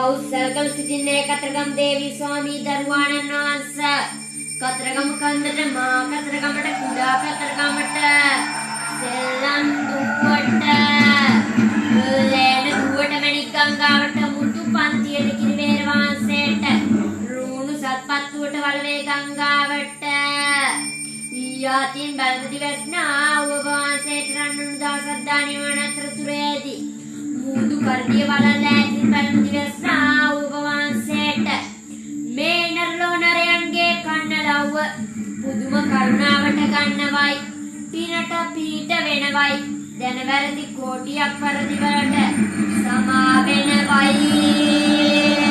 උත්සලකල සිටින්නේ කතරගම දේවී ස්වාමී දරුවාණන් වහන්සේ. කතරගම කන්දට මා කතරගමට කුඩා කතරගමට සෙල්ලම් දුවට ලෑන දුවට මණික් ගංගාවට මුතු පන්තියට කිරිවේර වහන්සේට රුණු සත්පත්තුවට වලවේ ගංගාවට යාතින් බලමුදි වැස්නා ඔබ වහන්සේට රන්නුණු දවසක් දානි වන අතරතුරේදී මුදු කරදිය වලලෑතින් බලමුදි වැස්නා ඔබ වහන්සේට මේ නරලෝ නරයන්ගේ කන්න ලව්ව පුදුම කරුණාවට ගන්නවයි පිනට පීඩ වෙනවයි දැන වැරදි කෝටියක් පරදි වලට සමා වෙනවයි